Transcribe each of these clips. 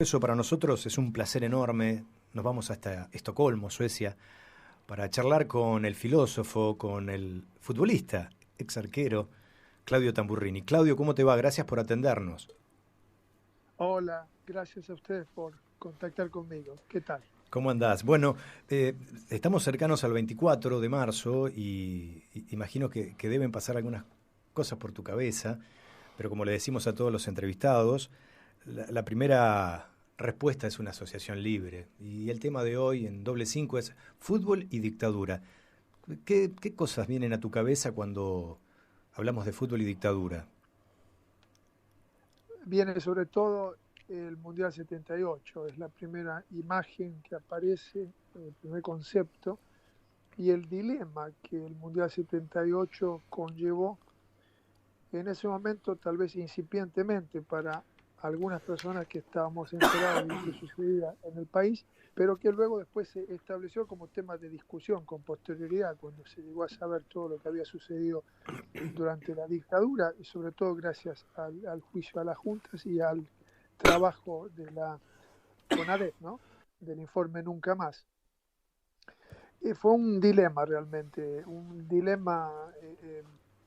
Eso para nosotros es un placer enorme. Nos vamos hasta Estocolmo, Suecia, para charlar con el filósofo, con el futbolista, ex arquero, Claudio Tamburrini. Claudio, ¿cómo te va? Gracias por atendernos. Hola, gracias a ustedes por contactar conmigo. ¿Qué tal? ¿Cómo andás? Bueno, estamos cercanos al 24 de marzo y imagino que deben pasar algunas cosas por tu cabeza, pero como le decimos a todos los entrevistados, la primera respuesta es una asociación libre. Y el tema de hoy en doble cinco es fútbol y dictadura. ¿Qué cosas vienen a tu cabeza cuando hablamos de fútbol y dictadura? Viene sobre todo el Mundial 78, es la primera imagen que aparece, el primer concepto, y el dilema que el Mundial 78 conllevó en ese momento, tal vez incipientemente para algunas personas que estábamos enterados de lo que sucedía en el país, pero que luego después se estableció como tema de discusión con posterioridad, cuando se llegó a saber todo lo que había sucedido durante la dictadura, y sobre todo gracias al juicio a las juntas y al trabajo de la CONADEP, ¿no? Del informe Nunca Más. Fue un dilema realmente, un dilema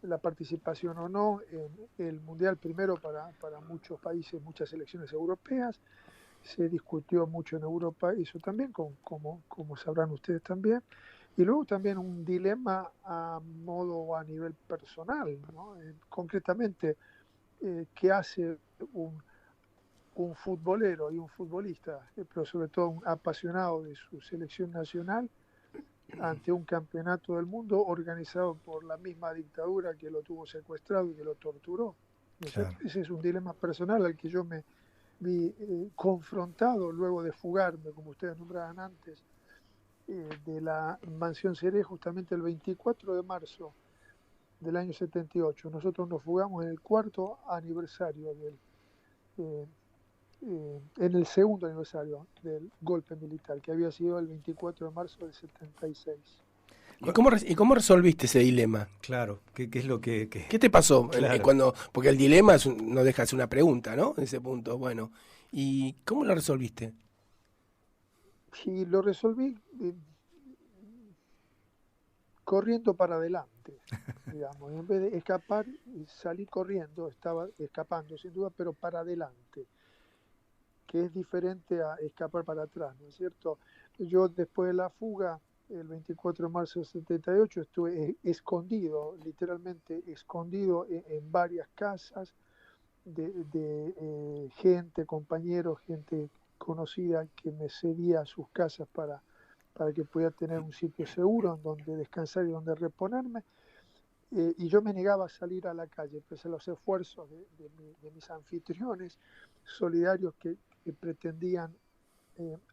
la participación o no en el Mundial, primero para muchos países, muchas selecciones europeas. Se discutió mucho en Europa, eso también, como sabrán ustedes también. Y luego también un dilema a modo o a nivel personal, ¿no? Concretamente, ¿qué hace un futbolero y un futbolista, pero sobre todo un apasionado de su selección nacional, ante un campeonato del mundo organizado por la misma dictadura que lo tuvo secuestrado y que lo torturó? ¿No es cierto? Claro. Ese es un dilema personal al que yo me vi confrontado luego de fugarme, como ustedes nombraban antes, de la Mansión Seré justamente el 24 de marzo del año 78. Nosotros nos fugamos en el cuarto aniversario eh, en el segundo aniversario del golpe militar, que había sido el 24 de marzo del 76. ¿Y cómo resolviste ese dilema? Claro, ¿qué es lo ¿Qué te pasó claro. cuando, porque el dilema no deja de ser una pregunta, ¿no? En ese punto, bueno. ¿Y cómo lo resolviste? Y lo resolví corriendo para adelante, digamos, en vez de escapar, salí corriendo, estaba escapando sin duda, pero para adelante, que es diferente a escapar para atrás, ¿no es cierto? Yo después de la fuga, el 24 de marzo del 78, estuve escondido, literalmente escondido en varias casas de gente, compañeros, gente conocida que me cedía a sus casas para que pudiera tener un sitio seguro en donde descansar y donde reponerme. Y yo me negaba a salir a la calle, pese a los esfuerzos de mis anfitriones solidarios que pretendían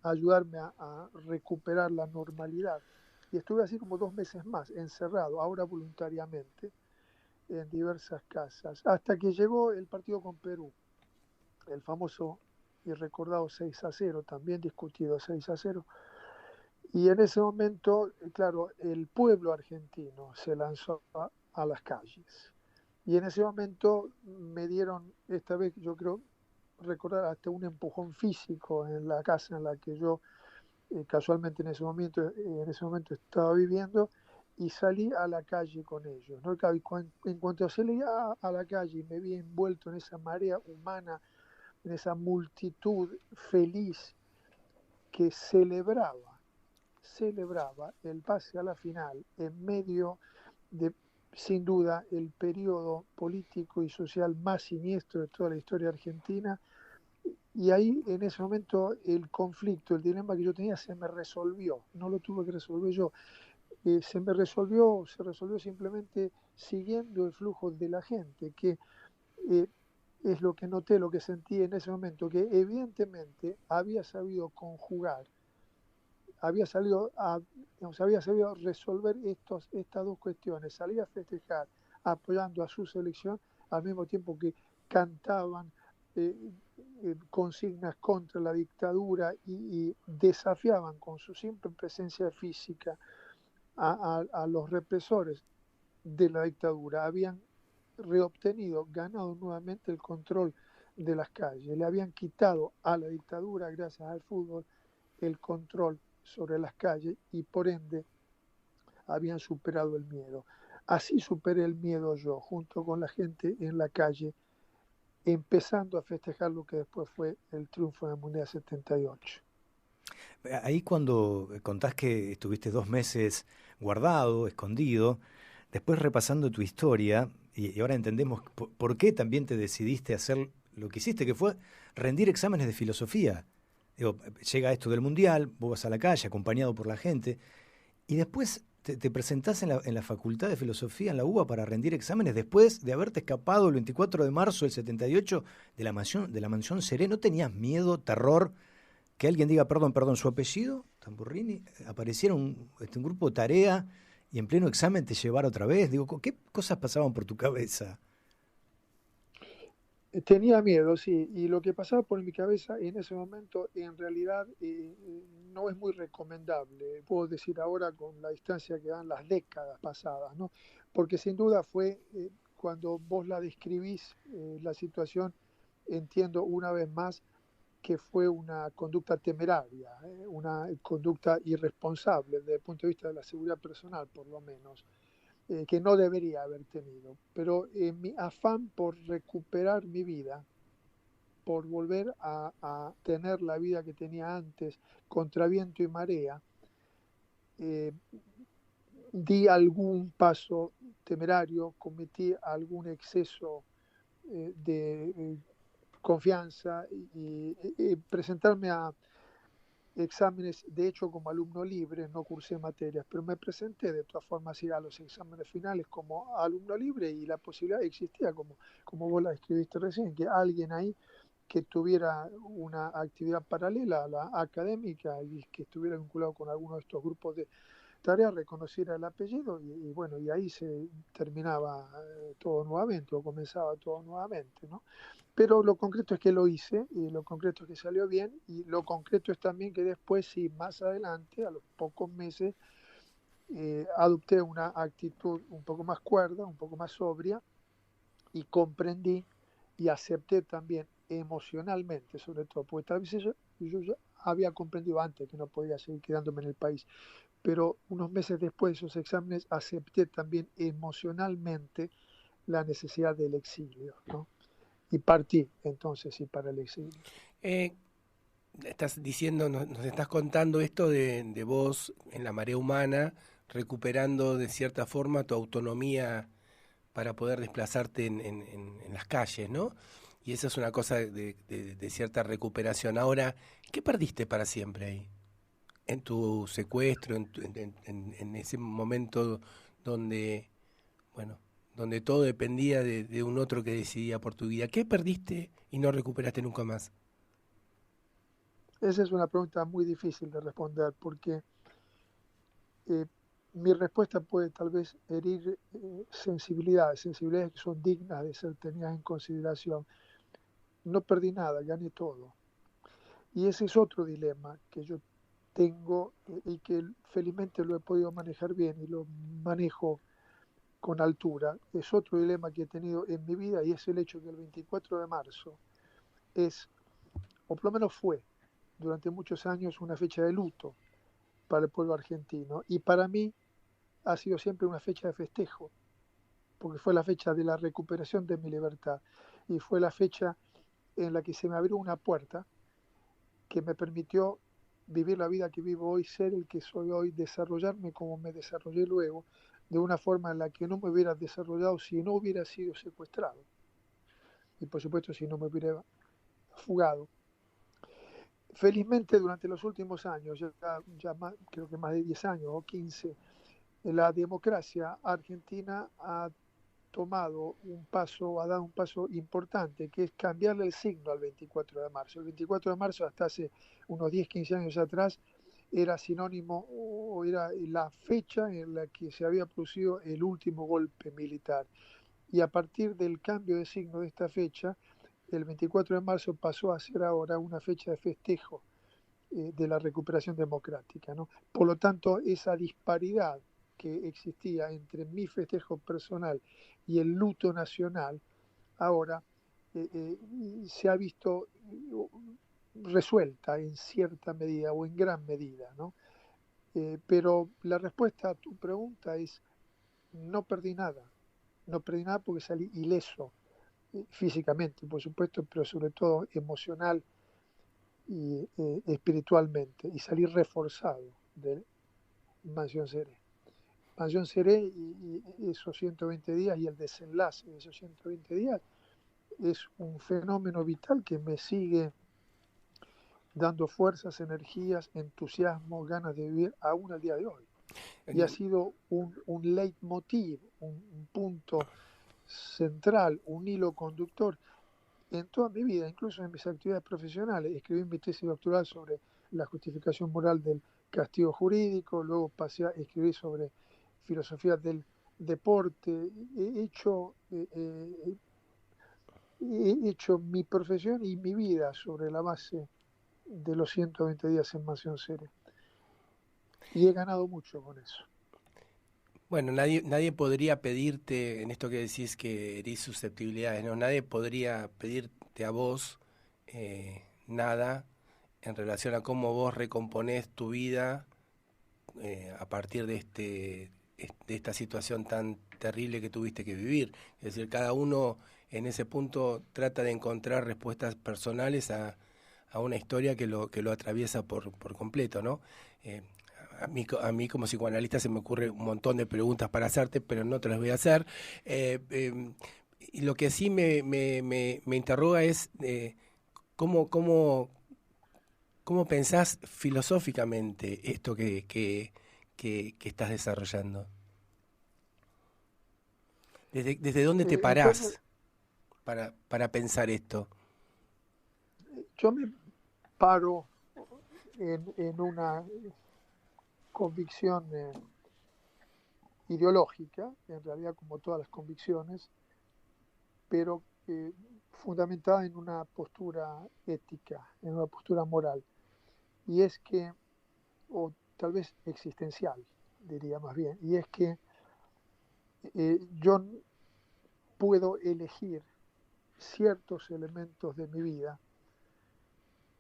ayudarme a recuperar la normalidad. Y estuve así como 2 meses más, encerrado, ahora voluntariamente, en diversas casas, hasta que llegó el partido con Perú, el famoso y recordado 6-0, también discutido 6-0. Y en ese momento, claro, el pueblo argentino se lanzó a las calles. Y en ese momento me dieron, esta vez yo creo recordar, hasta un empujón físico en la casa en la que yo casualmente en ese momento estaba viviendo, y salí a la calle con ellos, ¿no? En cuanto salí a la calle y me vi envuelto en esa marea humana, en esa multitud feliz que celebraba el pase a la final en medio de, sin duda, el periodo político y social más siniestro de toda la historia argentina. Y ahí, en ese momento, el conflicto, el dilema que yo tenía se me resolvió. No lo tuve que resolver yo. Se resolvió simplemente siguiendo el flujo de la gente, que eh, es lo que noté, lo que sentí en ese momento, que evidentemente había sabido conjugar, había sabido resolver estas dos cuestiones, salir a festejar apoyando a su selección al mismo tiempo que cantaban eh, consignas contra la dictadura y desafiaban con su simple presencia física a los represores de la dictadura. Habían reobtenido, ganado nuevamente el control de las calles. Le habían quitado a la dictadura, gracias al fútbol, el control sobre las calles y por ende habían superado el miedo. Así superé el miedo yo, junto con la gente en la calle, empezando a festejar lo que después fue el triunfo en el Mundial 78. Ahí cuando contás que estuviste 2 meses guardado, escondido, después repasando tu historia, y ahora entendemos por qué también te decidiste a hacer lo que hiciste, que fue rendir exámenes de filosofía. Digo, llega esto del Mundial, vos vas a la calle acompañado por la gente, y después te presentás en la Facultad de Filosofía en la UBA para rendir exámenes después de haberte escapado el 24 de marzo del 78 de la mansión Seré. ¿No tenías miedo, terror? Que alguien diga, perdón, su apellido, Tamburrini, apareciera un grupo de tarea y en pleno examen te llevara otra vez. Digo, ¿qué cosas pasaban por tu cabeza? Tenía miedo, sí, y lo que pasaba por mi cabeza en ese momento en realidad no es muy recomendable, puedo decir ahora con la distancia que dan las décadas pasadas, ¿no? Porque sin duda fue, cuando vos la describís, la situación, entiendo una vez más que fue una conducta temeraria, una conducta irresponsable desde el punto de vista de la seguridad personal, por lo menos, que no debería haber tenido. Pero en mi afán por recuperar mi vida, por volver a tener la vida que tenía antes, contra viento y marea, eh, di algún paso temerario, cometí algún exceso de confianza y presentarme a exámenes, de hecho como alumno libre, no cursé materias, pero me presenté de todas formas a los exámenes finales como alumno libre y la posibilidad existía, como vos la escribiste recién, que alguien ahí que tuviera una actividad paralela a la académica y que estuviera vinculado con alguno de estos grupos de tarea, reconociera el apellido y bueno, y ahí se terminaba todo nuevamente o comenzaba todo nuevamente, ¿no? Pero lo concreto es que lo hice y lo concreto es que salió bien y lo concreto es también que después, sí, más adelante, a los pocos meses, adopté una actitud un poco más cuerda, un poco más sobria y comprendí y acepté también emocionalmente, sobre todo, porque tal vez yo ya había comprendido antes que no podía seguir quedándome en el país, pero unos meses después de esos exámenes acepté también emocionalmente la necesidad del exilio, ¿no? Y partí entonces sí para el exilio. Eh, Estás diciendo, nos estás contando esto de vos en la marea humana, recuperando de cierta forma tu autonomía para poder desplazarte en las calles, ¿no? Y esa es una cosa de cierta recuperación. Ahora, ¿qué perdiste para siempre ahí? En tu secuestro, en ese momento donde, bueno, donde todo dependía de un otro que decidía por tu vida. ¿Qué perdiste y no recuperaste nunca más? Esa es una pregunta muy difícil de responder porque eh, mi respuesta puede tal vez herir sensibilidades que son dignas de ser tenidas en consideración. No perdí nada, gané todo. Y ese es otro dilema que yo tengo y que felizmente lo he podido manejar bien y lo manejo con altura. Es otro dilema que he tenido en mi vida y es el hecho que el 24 de marzo es, o por lo menos fue, durante muchos años una fecha de luto para el pueblo argentino y para mí ha sido siempre una fecha de festejo, porque fue la fecha de la recuperación de mi libertad y fue la fecha en la que se me abrió una puerta que me permitió vivir la vida que vivo hoy, ser el que soy hoy, desarrollarme como me desarrollé luego, de una forma en la que no me hubiera desarrollado si no hubiera sido secuestrado y por supuesto si no me hubiera fugado. Felizmente durante los últimos años, ya más, creo que más de 10 años o 15, la democracia argentina ha tomado un paso, ha dado un paso importante, que es cambiarle el signo al 24 de marzo. El 24 de marzo, hasta hace unos 10, 15 años atrás, era sinónimo o era la fecha en la que se había producido el último golpe militar. Y a partir del cambio de signo de esta fecha, el 24 de marzo pasó a ser ahora una fecha de festejo de la recuperación democrática, ¿no? Por lo tanto, esa disparidad que existía entre mi festejo personal y el luto nacional, ahora se ha visto resuelta en cierta medida o en gran medida, ¿no? Pero la respuesta a tu pregunta es: no perdí nada. No perdí nada porque salí ileso, físicamente, por supuesto, pero sobre todo emocional y espiritualmente, y salí reforzado de Mansión Seré. Mansión Seré y esos 120 días y el desenlace de esos 120 días es un fenómeno vital que me sigue dando fuerzas, energías, entusiasmo, ganas de vivir aún al día de hoy. Y ha sido un leitmotiv, un punto central, un hilo conductor en toda mi vida, incluso en mis actividades profesionales. Escribí mi tesis doctoral sobre la justificación moral del castigo jurídico, luego pasé a escribir sobre filosofía del deporte. He hecho mi profesión y mi vida sobre la base de los 120 días en Mansión Seré. Y he ganado mucho con eso. Bueno, nadie podría pedirte, en esto que decís que herís susceptibilidades, ¿no? Nadie podría pedirte a vos nada en relación a cómo vos recomponés tu vida a partir de esta situación tan terrible que tuviste que vivir. Es decir, cada uno en ese punto trata de encontrar respuestas personales a una historia que lo atraviesa por completo, ¿no? A mí como psicoanalista se me ocurre un montón de preguntas para hacerte, pero no te las voy a hacer. Y lo que sí me interroga es cómo pensás filosóficamente esto que estás desarrollando. ¿Desde dónde te parás para pensar esto? Yo me paro en una convicción ideológica, en realidad como todas las convicciones, pero fundamentada en una postura ética, en una postura moral. Y es que, o tal vez existencial, diría más bien, y es que yo puedo elegir ciertos elementos de mi vida,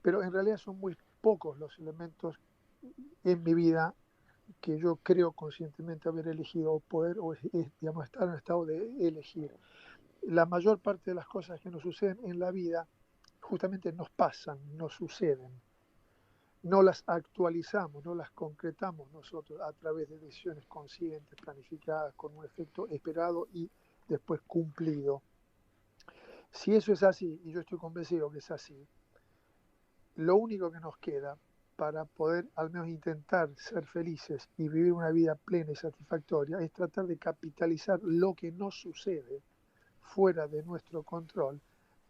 pero en realidad son muy pocos los elementos en mi vida que yo creo conscientemente haber elegido o poder, o digamos, estar en el estado de elegir. La mayor parte de las cosas que nos suceden en la vida justamente nos pasan, nos suceden. No las actualizamos, no las concretamos nosotros a través de decisiones conscientes, planificadas, con un efecto esperado y después cumplido. Si eso es así, y yo estoy convencido que es así, lo único que nos queda para poder al menos intentar ser felices y vivir una vida plena y satisfactoria es tratar de capitalizar lo que nos sucede fuera de nuestro control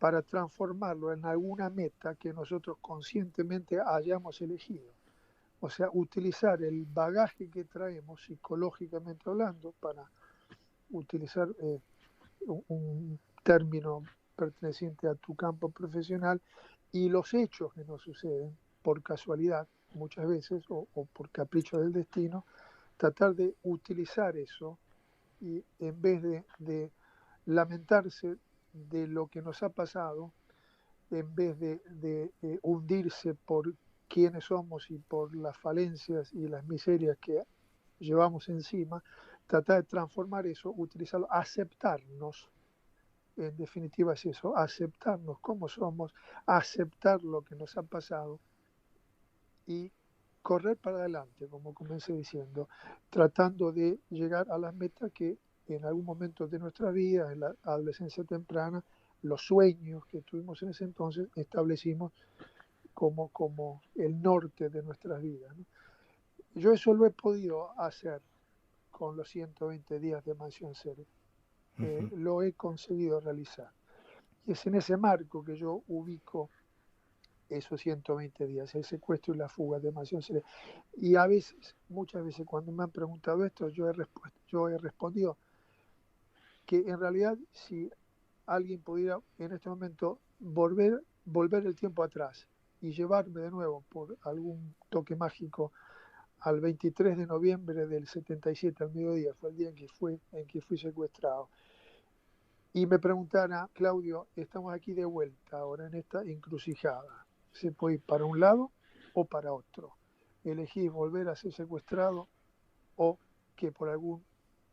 para transformarlo en alguna meta que nosotros conscientemente hayamos elegido. O sea, utilizar el bagaje que traemos psicológicamente hablando, para utilizar un término perteneciente a tu campo profesional, y los hechos que nos suceden por casualidad muchas veces o por capricho del destino, tratar de utilizar eso y en vez de lamentarse de lo que nos ha pasado, en vez de hundirse por quiénes somos y por las falencias y las miserias que llevamos encima, tratar de transformar eso, utilizarlo, aceptarnos. En definitiva es eso, aceptarnos como somos, aceptar lo que nos ha pasado y correr para adelante, como comencé diciendo, tratando de llegar a las metas que en algún momento de nuestra vida, en la adolescencia temprana, los sueños que tuvimos en ese entonces, establecimos como el norte de nuestras vidas, ¿no? Yo eso lo he podido hacer con los 120 días de Mansión Seré. Lo he conseguido realizar. Y es en ese marco que yo ubico esos 120 días, el secuestro y la fuga de Mansión Seré. Y a veces, muchas veces cuando me han preguntado esto, yo he respondido que en realidad si alguien pudiera en este momento volver el tiempo atrás y llevarme de nuevo por algún toque mágico al 23 de noviembre del 77 al mediodía, fue el día en que fui secuestrado, y me preguntara, Claudio, estamos aquí de vuelta ahora en esta encrucijada, se puede ir para un lado o para otro, elegís volver a ser secuestrado o que por algún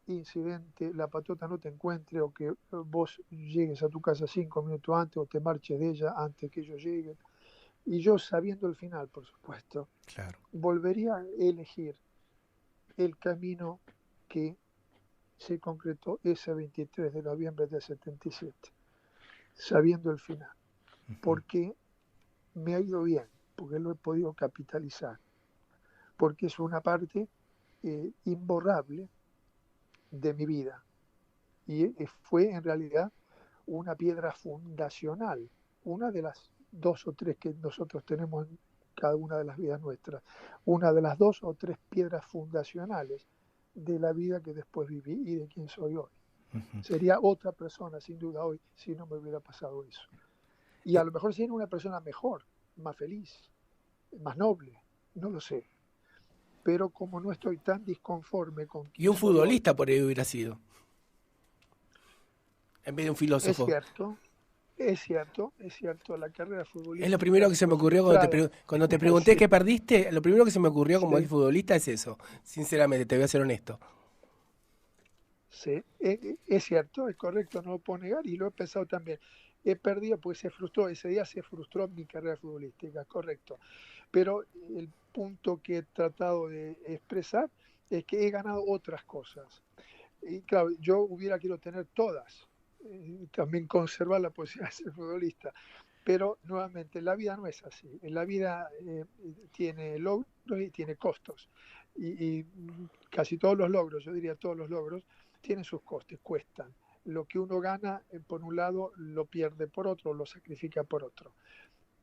incidente la patota no te encuentre o que vos llegues a tu casa 5 minutos antes o te marches de ella antes que ellos lleguen. Y yo, sabiendo el final, por supuesto, Claro. volvería a elegir el camino que se concretó ese 23 de noviembre del 77, sabiendo el final, porque me ha ido bien, porque lo he podido capitalizar, porque es una parte imborrable de mi vida y fue en realidad una piedra fundacional, una de las 2 o 3 que nosotros tenemos en cada una de las vidas nuestras, una de las 2 o 3 piedras fundacionales de la vida que después viví y de quien soy hoy. Sería otra persona sin duda hoy si no me hubiera pasado eso. Y a lo mejor sería una persona mejor, más feliz, más noble, no lo sé. Pero como no estoy tan disconforme con... Y un futbolista por ahí hubiera sido, en vez de un filósofo. Es cierto, la carrera futbolística... Es lo primero que se me ocurrió cuando te pregunté qué perdiste, lo primero que se me ocurrió como el futbolista es eso, sinceramente, te voy a ser honesto. Sí, es cierto, es correcto, no lo puedo negar y lo he pensado también. He perdido, pues ese día se frustró mi carrera futbolística, correcto. Pero el punto que he tratado de expresar es que he ganado otras cosas. Y claro, yo hubiera querido tener todas, también conservar la posibilidad de ser futbolista. Pero nuevamente, la vida no es así. La vida tiene logros y tiene costos. Y casi todos los logros, yo diría todos los logros, tienen sus costes, cuestan. Lo que uno gana por un lado lo pierde por otro, lo sacrifica por otro.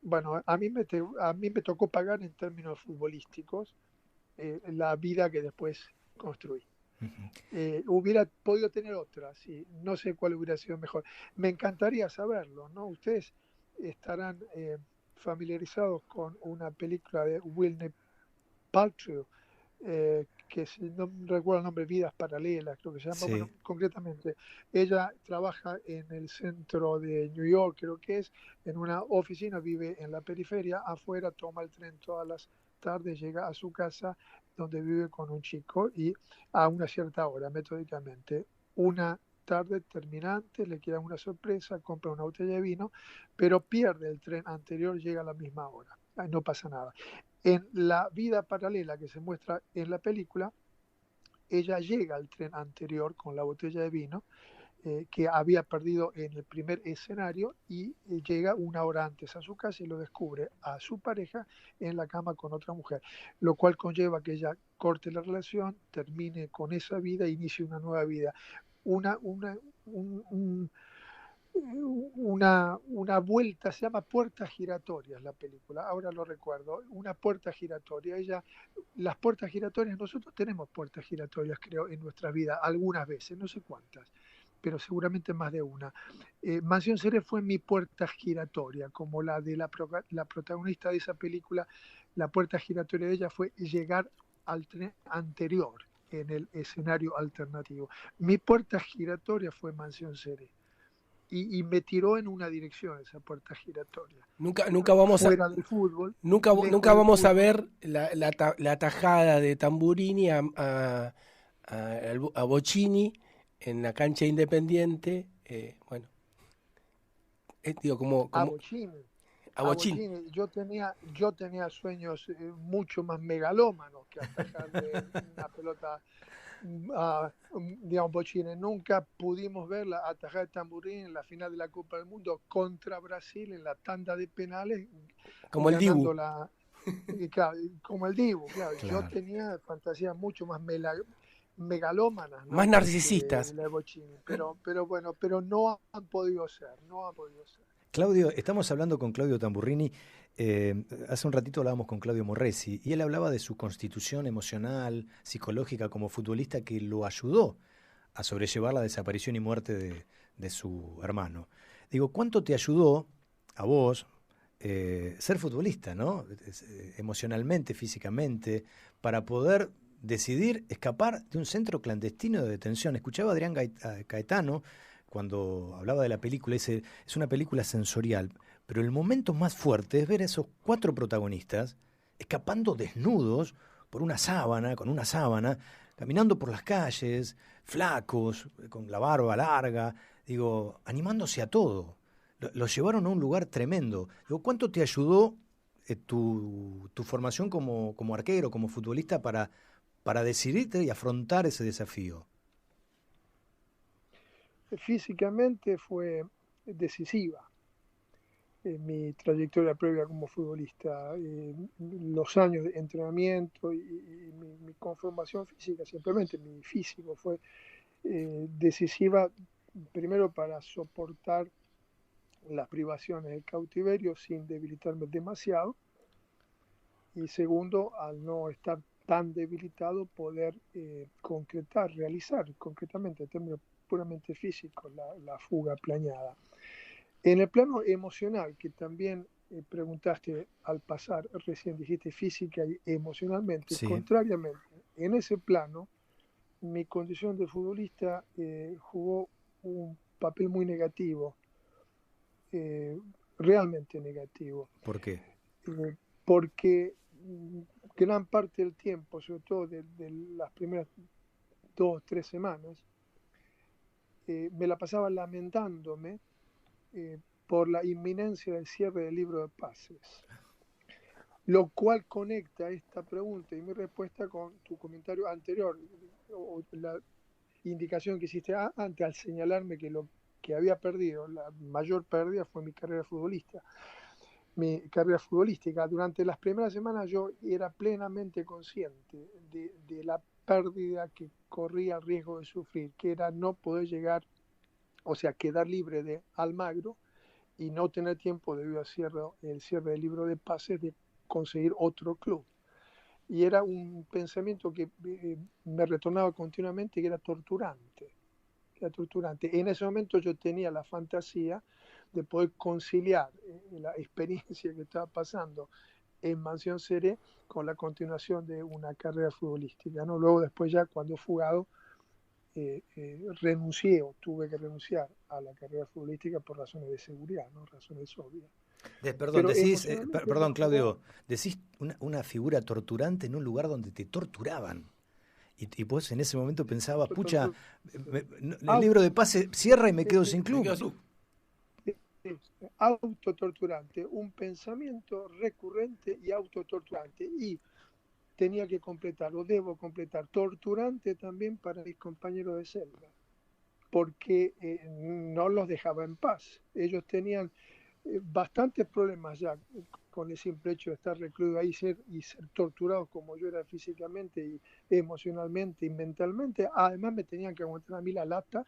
Bueno, a mí me tocó pagar en términos futbolísticos la vida que después construí. Hubiera podido tener otras, sí, no sé cuál hubiera sido mejor. Me encantaría saberlo, ¿no? Ustedes estarán familiarizados con una película de Gwyneth Paltrow, que si no recuerdo el nombre, Vidas Paralelas, creo que se llama. Sí. Bueno, concretamente, ella trabaja en el centro de New York, creo que es, en una oficina, vive en la periferia, afuera toma el tren todas las tardes, llega a su casa, donde vive con un chico, y a una cierta hora, metódicamente, una tarde terminante, le queda una sorpresa, compra una botella de vino, pero pierde el tren anterior, llega a la misma hora, no pasa nada. En la vida paralela que se muestra en la película, ella llega al tren anterior con la botella de vino que había perdido en el primer escenario y llega una hora antes a su casa y lo descubre a su pareja en la cama con otra mujer, lo cual conlleva que ella corte la relación, termine con esa vida e inicie una nueva vida. Una vuelta, se llama Puertas Giratorias la película, ahora lo recuerdo, una puerta giratoria. Las puertas giratorias, nosotros tenemos puertas giratorias, creo, en nuestra vida, algunas veces, no sé cuántas, pero seguramente más de una. Mansión Seré fue mi puerta giratoria, como la de la protagonista de esa película. La puerta giratoria de ella fue llegar al tren anterior en el escenario alternativo. Mi puerta giratoria fue Mansión Seré. Y me tiró en una dirección esa puerta giratoria. Nunca vamos fuera del fútbol. Nunca vamos a ver la tajada de Tamburini a Bocchini en la cancha Independiente. Bueno, digo, como a Bocchini. Yo tenía sueños mucho más megalómanos que atajarle una pelota digamos, Bocchini. Nunca pudimos ver la atajada de Tamburini en la final de la Copa del Mundo contra Brasil en la tanda de penales, como el Dibu. Claro, como el Dibu, claro. Yo tenía fantasías mucho más megalómanas, ¿no? Más narcisistas. Pero bueno, pero no han podido ser. Claudio, estamos hablando con Claudio Tamburrini. Hace un ratito hablábamos con Claudio Morresi y él hablaba de su constitución emocional, psicológica como futbolista que lo ayudó a sobrellevar la desaparición y muerte de su hermano. Digo, ¿cuánto te ayudó a vos ser futbolista, ¿no? Emocionalmente, físicamente, para poder decidir escapar de un centro clandestino de detención? Escuchaba a Adrián Caetano cuando hablaba de la película, es una película sensorial, pero el momento más fuerte es ver a esos 4 protagonistas escapando desnudos por una sábana, con una sábana, caminando por las calles, flacos, con la barba larga, digo, animándose a todo. Los llevaron a un lugar tremendo. Digo, ¿cuánto te ayudó tu formación como arquero, como futbolista, para decidirte y afrontar ese desafío? Físicamente fue decisiva mi trayectoria previa como futbolista, los años de entrenamiento y mi conformación física, simplemente mi físico fue decisiva, primero para soportar las privaciones del cautiverio sin debilitarme demasiado, y segundo, al no estar tan debilitado, poder concretar, realizar concretamente en términos puramente físicos la fuga planeada. En el plano emocional, que también preguntaste al pasar, recién dijiste física y emocionalmente, Sí. Contrariamente, en ese plano, mi condición de futbolista jugó un papel muy negativo, realmente negativo. ¿Por qué? Porque gran parte del tiempo, sobre todo de las primeras 2 o 3 semanas, me la pasaba lamentándome por la inminencia del cierre del libro de pases, lo cual conecta esta pregunta y mi respuesta con tu comentario anterior, o la indicación que hiciste antes al señalarme que lo que había perdido, la mayor pérdida fue mi carrera futbolística. Durante las primeras semanas yo era plenamente consciente de la pérdida que corría el riesgo de sufrir, que era no poder llegar, o sea, quedar libre de Almagro y no tener tiempo debido al cierre del libro de pases de conseguir otro club. Y era un pensamiento que me retornaba continuamente, que era torturante. En ese momento yo tenía la fantasía de poder conciliar la experiencia que estaba pasando en Mansión Seré con la continuación de una carrera futbolística, ¿no? Luego después ya cuando fugado renuncié o tuve que renunciar a la carrera futbolística por razones de seguridad, ¿no? Razones obvias. Perdón, perdón, Claudio, decís una figura torturante en un lugar donde te torturaban. Y vos en ese momento pensabas, pucha, el libro de pase cierra y me quedo sin club. Autotorturante, un pensamiento recurrente y autotorturante. Y tenía que completarlo, debo completar, torturante también para mis compañeros de celda, porque no los dejaba en paz. Ellos tenían bastantes problemas ya con el simple hecho de estar recluido ahí y ser torturados como yo era físicamente y emocionalmente y mentalmente. Además me tenían que aguantar a mí la lata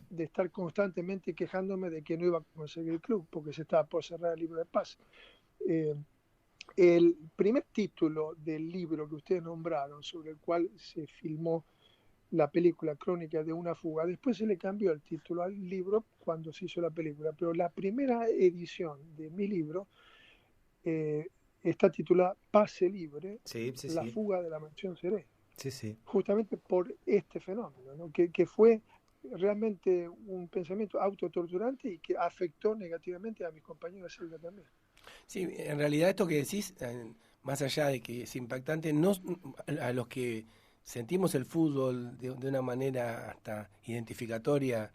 de estar constantemente quejándome de que no iba a conseguir el club porque se estaba por cerrar el libro de paz. El primer título del libro que ustedes nombraron, sobre el cual se filmó la película Crónica de una fuga, después se le cambió el título al libro cuando se hizo la película, pero la primera edición de mi libro está titulada Pase Libre, la fuga de la Mansión Seré. Justamente por este fenómeno, ¿no? que fue realmente un pensamiento autotorturante y que afectó negativamente a mis compañeros de celda también. Sí, en realidad esto que decís, más allá de que es impactante, no a los que sentimos el fútbol de una manera hasta identificatoria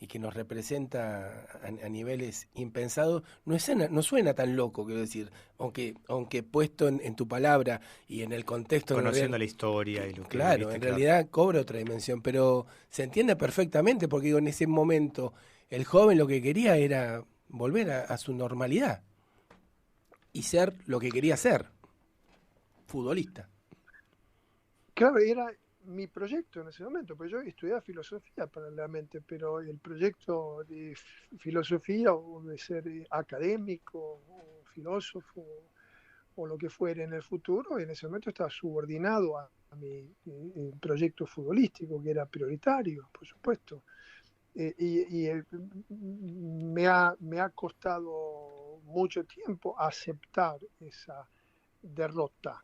y que nos representa a niveles impensados, no suena tan loco, quiero decir, aunque puesto en tu palabra y en el contexto... Conociendo la historia y lo que claro, viste, en realidad cobra otra dimensión, pero se entiende perfectamente porque digo, en ese momento el joven lo que quería era volver a su normalidad y ser lo que quería ser, futbolista. Claro, era mi proyecto en ese momento, porque yo estudiaba filosofía paralelamente, pero el proyecto de filosofía o de ser académico o filósofo o lo que fuera en el futuro, en ese momento estaba subordinado a mi proyecto futbolístico, que era prioritario, por supuesto. Me ha costado mucho tiempo aceptar esa derrota.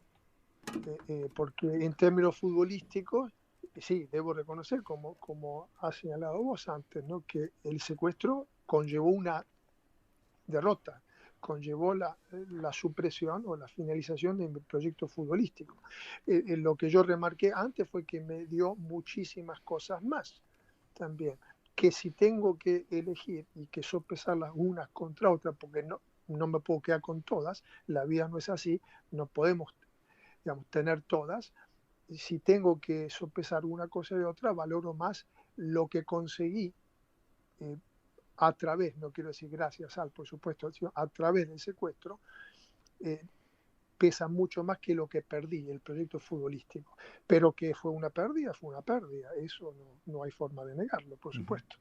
Porque en términos futbolísticos sí, debo reconocer, como has señalado vos antes, ¿no? Que el secuestro conllevó una derrota, conllevó la supresión o la finalización de mi proyecto futbolístico. Lo que yo remarqué antes fue que me dio muchísimas cosas más también, que si tengo que elegir y que sopesarlas unas contra otras, porque no me puedo quedar con todas, la vida no es así, no podemos, digamos, tener todas. Si tengo que sopesar una cosa y otra, valoro más lo que conseguí eh, a través, no quiero decir gracias al, por supuesto, sino a través del secuestro, eh, pesa mucho más que lo que perdí, el proyecto futbolístico. Pero que fue una pérdida, eso no hay forma de negarlo, por supuesto.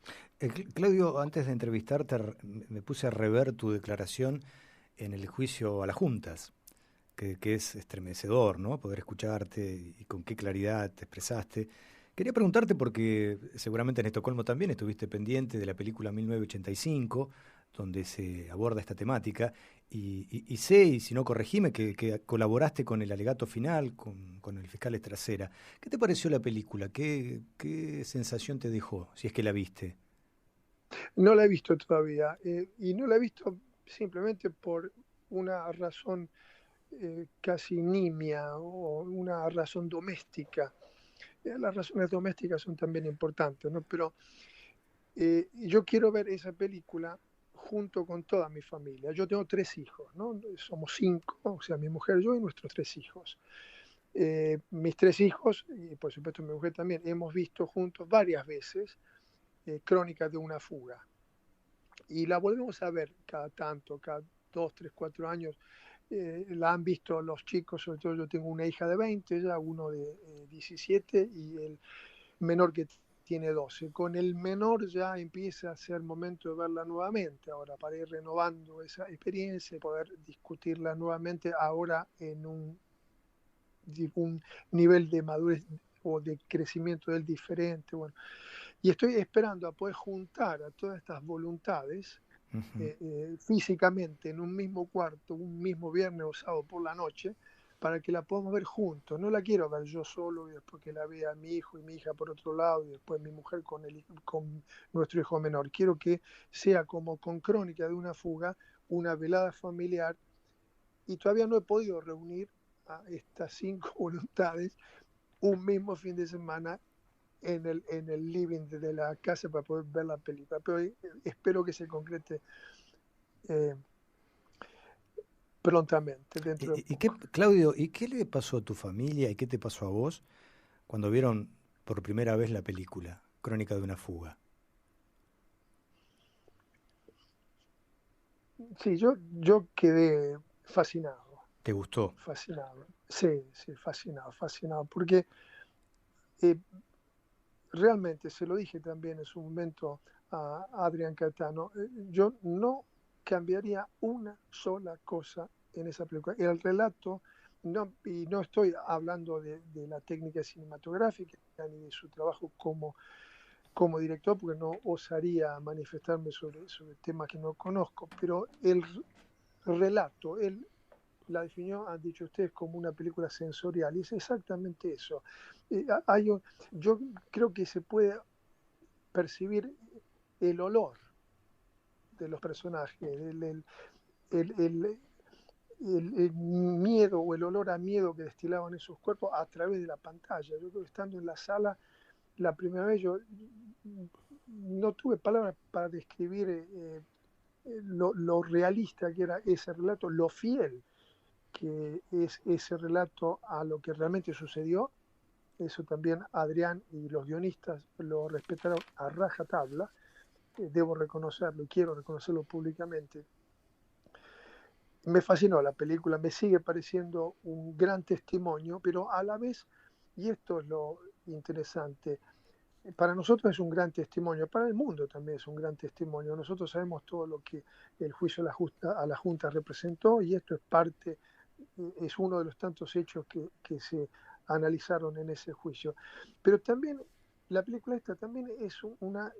Claudio, antes de entrevistarte, me puse a rever tu declaración en el juicio a las juntas, que es estremecedor, ¿no? Poder escucharte y con qué claridad te expresaste. Quería preguntarte porque seguramente en Estocolmo también estuviste pendiente de la película 1985, donde se aborda esta temática, y sé, y si no corregime, que colaboraste con el alegato final, con el fiscal Estracera. ¿Qué te pareció la película? ¿Qué sensación te dejó, si es que la viste? No la he visto todavía, y no la he visto simplemente por una razón casi nimia o una razón doméstica. Las razones domésticas son también importantes, ¿no? Pero yo quiero ver esa película junto con toda mi familia. Yo tengo 3 hijos, ¿no? Somos 5, o sea, mi mujer, yo y nuestros 3 hijos. Mis 3 hijos, y por supuesto mi mujer también, hemos visto juntos varias veces Crónicas de una fuga. Y la volvemos a ver cada tanto, cada 2, 3, 4 años. La han visto los chicos, sobre todo yo tengo una hija de 20, ya uno de 17 y el menor que tiene 12. Con el menor ya empieza a ser momento de verla nuevamente, ahora para ir renovando esa experiencia y poder discutirla nuevamente ahora en un nivel de madurez o de crecimiento del diferente. Bueno, y estoy esperando a poder juntar a todas estas voluntades físicamente en un mismo cuarto, un mismo viernes o sábado por la noche, para que la podamos ver juntos. No la quiero ver yo solo y después que la vea mi hijo y mi hija por otro lado y después mi mujer con nuestro hijo menor. Quiero que sea como con Crónica de una fuga, una velada familiar, y todavía no he podido reunir a estas 5 voluntades un mismo fin de semana en el living de la casa para poder ver la película. Pero espero que se concrete eh, prontamente, dentro de poco. Claudio, ¿y qué le pasó a tu familia y qué te pasó a vos cuando vieron por primera vez la película, Crónica de una fuga? Sí, yo quedé fascinado, ¿Te gustó? fascinado. Sí, sí, fascinado, fascinado. Porque eh, realmente, se lo dije también en su momento a Adrián Catano, yo no cambiaría una sola cosa en esa película. El relato, y no estoy hablando de la técnica cinematográfica ni de su trabajo como director, porque no osaría manifestarme sobre temas que no conozco, pero el relato, él la definió, han dicho ustedes, como una película sensorial, y es exactamente eso. Yo creo que se puede percibir el olor de los personajes, el, el, el miedo o el olor a miedo que destilaban esos cuerpos a través de la pantalla. Yo creo que estando en la sala, la primera vez yo no tuve palabras para describir lo realista que era ese relato, lo fiel que es ese relato a lo que realmente sucedió. Eso también Adrián y los guionistas lo respetaron a rajatabla, debo reconocerlo y quiero reconocerlo públicamente. Me fascinó la película, me sigue pareciendo un gran testimonio, pero a la vez, y esto es lo interesante, para nosotros es un gran testimonio, para el mundo también es un gran testimonio. Nosotros sabemos todo lo que el juicio a la Junta representó, y esto es parte, es uno de los tantos hechos que se analizaron en ese juicio. Pero también la película esta también es una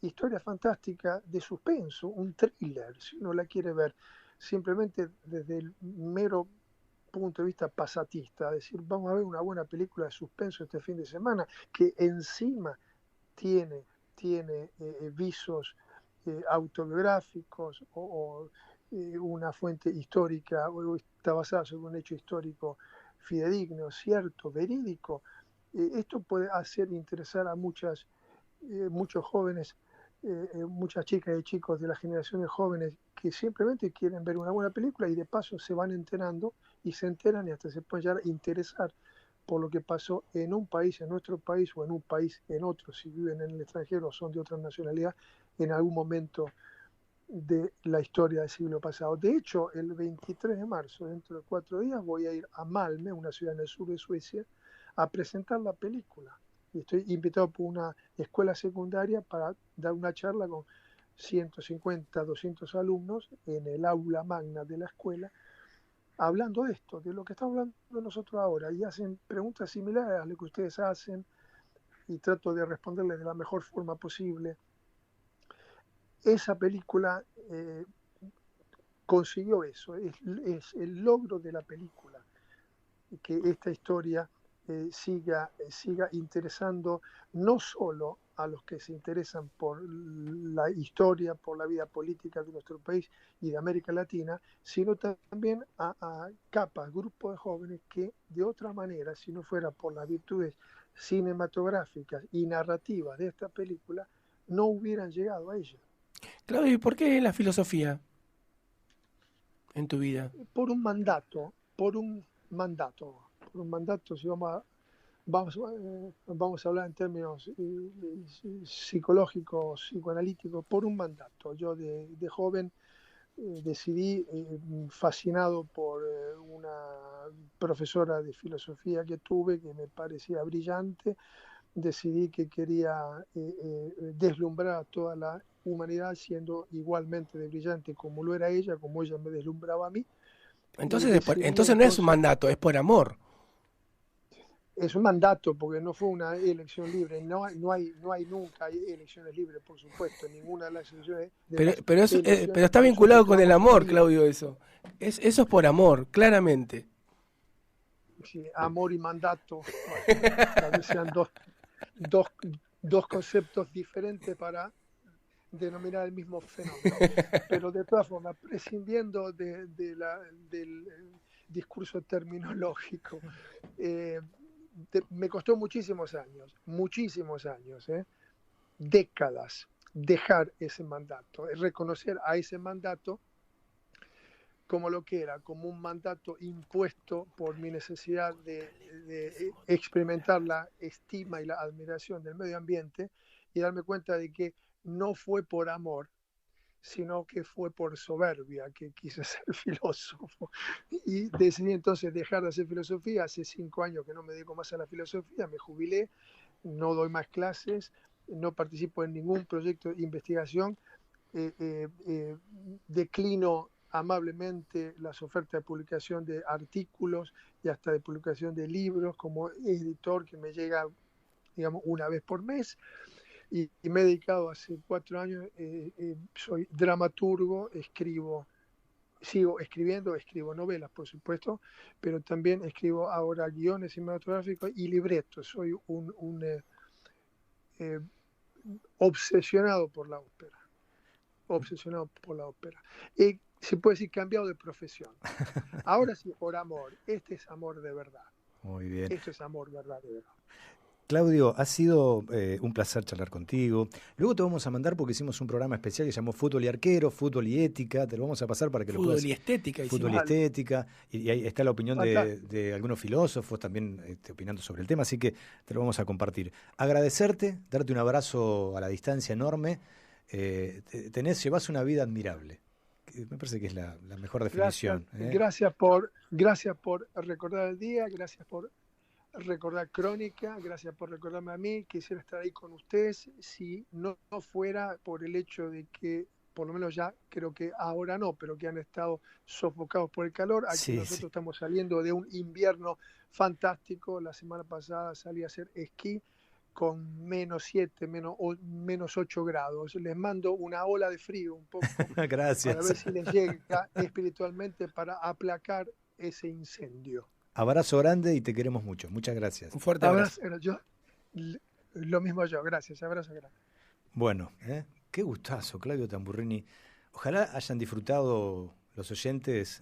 historia fantástica de suspenso, un thriller, si uno la quiere ver simplemente desde el mero punto de vista pasatista, decir, vamos a ver una buena película de suspenso este fin de semana, que encima tiene visos autobiográficos o una fuente histórica, o está basada sobre un hecho histórico fidedigno, cierto, verídico. Esto puede hacer interesar a muchos jóvenes, muchas chicas y chicos de las generaciones jóvenes que simplemente quieren ver una buena película y de paso se van enterando y se enteran y hasta se pueden llegar a interesar por lo que pasó en un país, en nuestro país, o en un país en otro, si viven en el extranjero o son de otra nacionalidad, en algún momento de la historia del siglo pasado. De hecho, el 23 de marzo, dentro de 4 días, voy a ir a Malmö, una ciudad en el sur de Suecia, a presentar la película. Y estoy invitado por una escuela secundaria para dar una charla con 150, 200 alumnos en el aula magna de la escuela, hablando de esto, de lo que estamos hablando nosotros ahora, y hacen preguntas similares a lo que ustedes hacen, y trato de responderles de la mejor forma posible. Esa película consiguió eso, es el logro de la película, que esta historia siga interesando no solo a los que se interesan por la historia, por la vida política de nuestro país y de América Latina, sino también a capas, grupos de jóvenes que de otra manera, si no fuera por las virtudes cinematográficas y narrativas de esta película, no hubieran llegado a ella. Claudio, ¿y por qué la filosofía en tu vida? Por un mandato, si vamos a hablar en términos psicológicos, psicoanalíticos, por un mandato. Yo de joven decidí, fascinado por una profesora de filosofía que tuve, que me parecía brillante, decidí que quería deslumbrar a toda la humanidad siendo igualmente de brillante como lo era ella, como ella me deslumbraba a mí. Entonces no es un mandato, es por amor. Es un mandato, porque no fue una elección libre. No hay nunca elecciones libres, por supuesto, ninguna de las elecciones. Pero está vinculado con el amor, Claudio, eso. Eso es por amor, claramente. Sí, amor y mandato, tal vez sean dos conceptos diferentes para denominar el mismo fenómeno. Pero de todas formas, prescindiendo del discurso terminológico, me costó muchísimos años, décadas, dejar ese mandato, reconocer a ese mandato como lo que era, como un mandato impuesto por mi necesidad de experimentar la estima y la admiración del medio ambiente, y darme cuenta de que no fue por amor, sino que fue por soberbia que quise ser filósofo. Y decidí entonces dejar de hacer filosofía. Hace 5 años que no me dedico más a la filosofía, me jubilé, no doy más clases, no participo en ningún proyecto de investigación, declino amablemente las ofertas de publicación de artículos y hasta de publicación de libros como editor, que me llega, digamos, una vez por mes. Y me he dedicado hace 4 años, soy dramaturgo, sigo escribiendo, escribo novelas, por supuesto, pero también escribo ahora guiones cinematográficos y libretos. Soy un obsesionado por la ópera. Se puede decir cambiado de profesión. Ahora sí, por amor. Este es amor de verdad. Muy bien. Esto es amor verdadero. Claudio, ha sido un placer charlar contigo. Luego te vamos a mandar, porque hicimos un programa especial que se llamó Fútbol y Arquero, Fútbol y Ética. Te lo vamos a pasar para que lo puedas... Fútbol y Estética. Fútbol y Estética. Y ahí está la opinión de algunos filósofos también opinando sobre el tema, así que te lo vamos a compartir. Agradecerte, darte un abrazo a la distancia enorme. Llevas una vida admirable. Me parece que es la mejor definición. Gracias por recordar el día, gracias por recordar Crónica, gracias por recordarme a mí. Quisiera estar ahí con ustedes si no fuera por el hecho de que, por lo menos ya creo que ahora no, pero que han estado sofocados por el calor. Aquí nosotros estamos saliendo de un invierno fantástico. La semana pasada salí a hacer esquí con -7, -8 grados. Les mando una ola de frío un poco. Gracias. Para ver si les llega espiritualmente para aplacar ese incendio. Abrazo grande y te queremos mucho. Muchas gracias. Un fuerte abrazo. Lo mismo yo, gracias, abrazo grande. Bueno, qué gustazo, Claudio Tamburrini. Ojalá hayan disfrutado los oyentes